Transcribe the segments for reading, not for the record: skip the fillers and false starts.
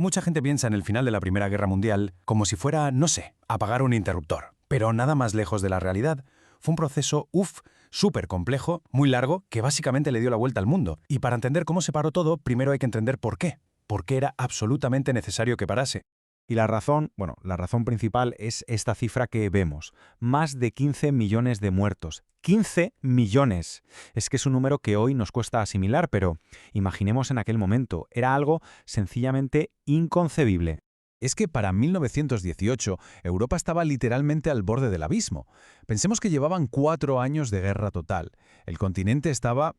Mucha gente piensa en el final de la Primera Guerra Mundial como si fuera, no sé, apagar un interruptor. Pero nada más lejos de la realidad. Fue un proceso, súper complejo, muy largo, que básicamente le dio la vuelta al mundo. Y para entender cómo se paró todo, primero hay que entender por qué. Por qué era absolutamente necesario que parase. Y la razón principal es esta cifra que vemos. Más de 15 millones de muertos. ¡15 millones! Es que es un número que hoy nos cuesta asimilar, pero imaginemos en aquel momento. Era algo sencillamente inconcebible. Es que para 1918 Europa estaba literalmente al borde del abismo. Pensemos que llevaban 4 años de guerra total. El continente estaba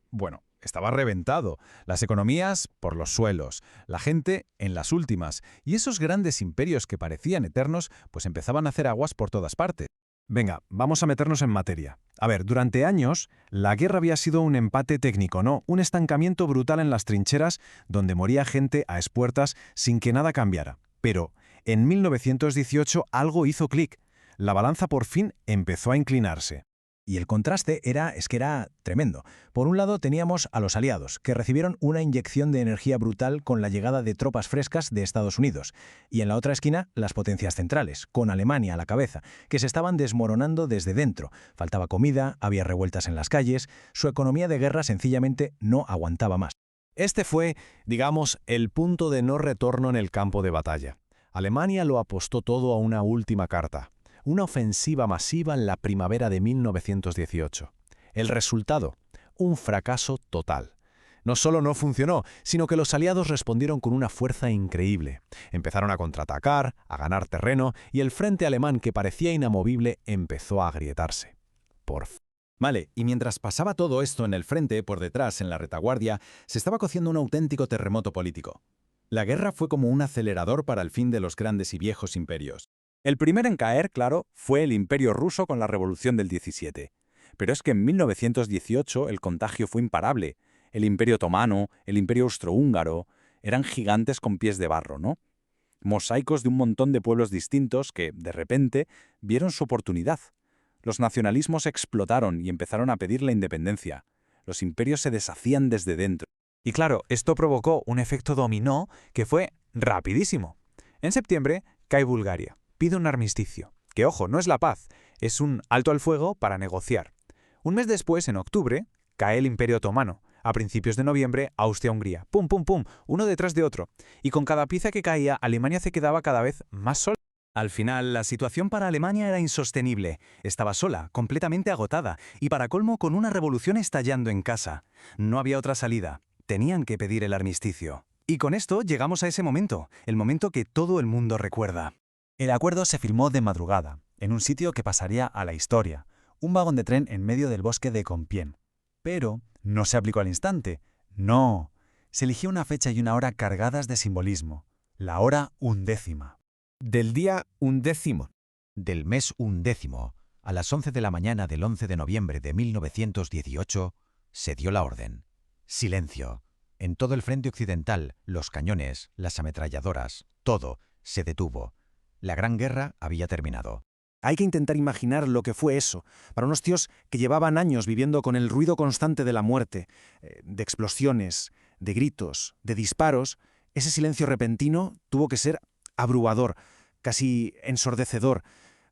reventado. Las economías por los suelos, la gente en las últimas. Y esos grandes imperios que parecían eternos, pues empezaban a hacer aguas por todas partes. Venga, vamos a meternos en materia. A ver, durante años, la guerra había sido un empate técnico, ¿no? Un estancamiento brutal en las trincheras donde moría gente a espuertas sin que nada cambiara. Pero en 1918 algo hizo clic. La balanza por fin empezó a inclinarse. Y el contraste era tremendo. Por un lado teníamos a los aliados, que recibieron una inyección de energía brutal con la llegada de tropas frescas de Estados Unidos. Y en la otra esquina, las potencias centrales, con Alemania a la cabeza, que se estaban desmoronando desde dentro. Faltaba comida, había revueltas en las calles, su economía de guerra sencillamente no aguantaba más. Este fue, digamos, el punto de no retorno en el campo de batalla. Alemania lo apostó todo a una última carta. Una ofensiva masiva en la primavera de 1918. El resultado, un fracaso total. No solo no funcionó, sino que los aliados respondieron con una fuerza increíble. Empezaron a contraatacar, a ganar terreno, y el frente alemán, que parecía inamovible, empezó a agrietarse. Por fin. Vale, y mientras pasaba todo esto en el frente, por detrás, en la retaguardia, se estaba cociendo un auténtico terremoto político. La guerra fue como un acelerador para el fin de los grandes y viejos imperios. El primero en caer, claro, fue el Imperio ruso con la Revolución del 17. Pero es que en 1918 el contagio fue imparable. El Imperio otomano, el Imperio austrohúngaro, eran gigantes con pies de barro, ¿no? Mosaicos de un montón de pueblos distintos que, de repente, vieron su oportunidad. Los nacionalismos explotaron y empezaron a pedir la independencia. Los imperios se deshacían desde dentro. Y claro, esto provocó un efecto dominó que fue rapidísimo. En septiembre cae Bulgaria. Pide un armisticio, que ojo, no es la paz, es un alto al fuego para negociar. Un mes después, en octubre, cae el Imperio Otomano. A principios de noviembre, Austria-Hungría. Pum, pum, pum, uno detrás de otro. Y con cada pieza que caía, Alemania se quedaba cada vez más sola. Al final, la situación para Alemania era insostenible. Estaba sola, completamente agotada, y para colmo con una revolución estallando en casa. No había otra salida. Tenían que pedir el armisticio. Y con esto llegamos a ese momento, el momento que todo el mundo recuerda. El acuerdo se firmó de madrugada, en un sitio que pasaría a la historia, un vagón de tren en medio del bosque de Compiègne. Pero no se aplicó al instante. No. Se eligió una fecha y una hora cargadas de simbolismo. La hora 11. Del día 11, del mes 11, a las 11 de la mañana del 11 de noviembre de 1918, se dio la orden. Silencio. En todo el frente occidental, los cañones, las ametralladoras, todo se detuvo. La Gran Guerra había terminado. Hay que intentar imaginar lo que fue eso, para unos tíos que llevaban años viviendo con el ruido constante de la muerte, de explosiones, de gritos, de disparos. Ese silencio repentino tuvo que ser abrumador, casi ensordecedor.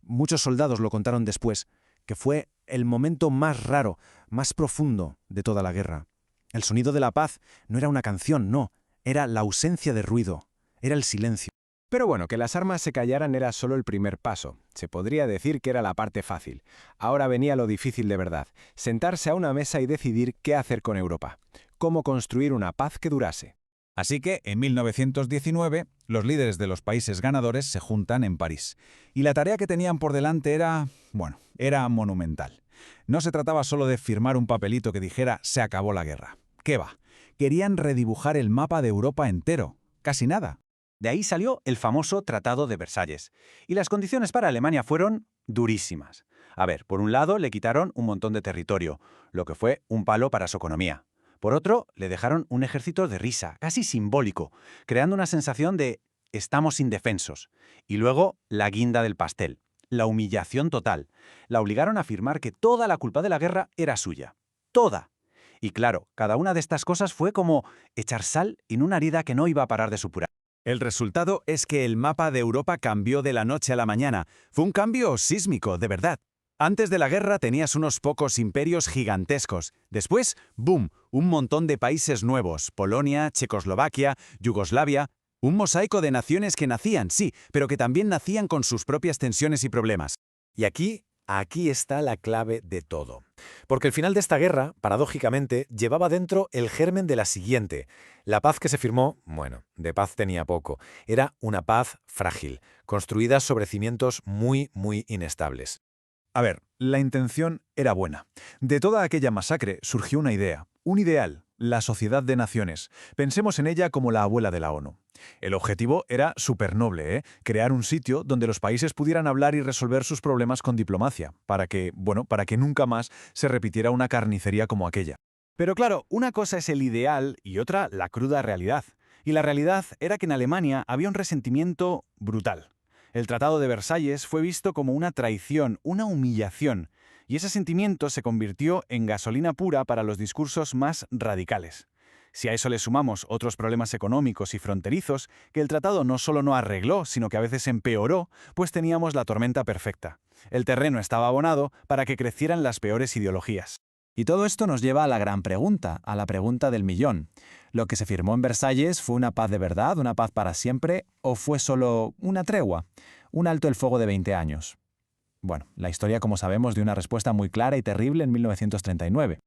Muchos soldados lo contaron después, que fue el momento más raro, más profundo de toda la guerra. El sonido de la paz no era una canción, no, era la ausencia de ruido, era el silencio. Pero bueno, que las armas se callaran era solo el primer paso. Se podría decir que era la parte fácil. Ahora venía lo difícil de verdad, sentarse a una mesa y decidir qué hacer con Europa, cómo construir una paz que durase. Así que, en 1919, los líderes de los países ganadores se juntan en París. Y la tarea que tenían por delante era monumental. No se trataba solo de firmar un papelito que dijera «se acabó la guerra». ¿Qué va? Querían redibujar el mapa de Europa entero. Casi nada. De ahí salió el famoso Tratado de Versalles. Y las condiciones para Alemania fueron durísimas. A ver, por un lado le quitaron un montón de territorio, lo que fue un palo para su economía. Por otro, le dejaron un ejército de risa, casi simbólico, creando una sensación de «estamos indefensos». Y luego, la guinda del pastel, la humillación total. La obligaron a afirmar que toda la culpa de la guerra era suya. ¡Toda! Y claro, cada una de estas cosas fue como echar sal en una herida que no iba a parar de supurar. El resultado es que el mapa de Europa cambió de la noche a la mañana. Fue un cambio sísmico, de verdad. Antes de la guerra tenías unos pocos imperios gigantescos. Después, ¡boom!, un montón de países nuevos. Polonia, Checoslovaquia, Yugoslavia. Un mosaico de naciones que nacían, sí, pero que también nacían con sus propias tensiones y problemas. Y aquí está la clave de todo. Porque el final de esta guerra, paradójicamente, llevaba dentro el germen de la siguiente. La paz que se firmó, bueno, de paz tenía poco. Era una paz frágil, construida sobre cimientos muy inestables. A ver, la intención era buena. De toda aquella masacre surgió una idea, un ideal, la Sociedad de Naciones. Pensemos en ella como la abuela de la ONU. El objetivo era súper noble, ¿eh? Crear un sitio donde los países pudieran hablar y resolver sus problemas con diplomacia, para que nunca más se repitiera una carnicería como aquella. Pero claro, una cosa es el ideal y otra la cruda realidad. Y la realidad era que en Alemania había un resentimiento brutal. El Tratado de Versalles fue visto como una traición, una humillación, y ese sentimiento se convirtió en gasolina pura para los discursos más radicales. Si a eso le sumamos otros problemas económicos y fronterizos, que el tratado no solo no arregló, sino que a veces empeoró, pues teníamos la tormenta perfecta. El terreno estaba abonado para que crecieran las peores ideologías. Y todo esto nos lleva a la gran pregunta, a la pregunta del millón. ¿Lo que se firmó en Versalles fue una paz de verdad, una paz para siempre, o fue solo una tregua, un alto el fuego de 20 años? Bueno, la historia, como sabemos, dio una respuesta muy clara y terrible en 1939.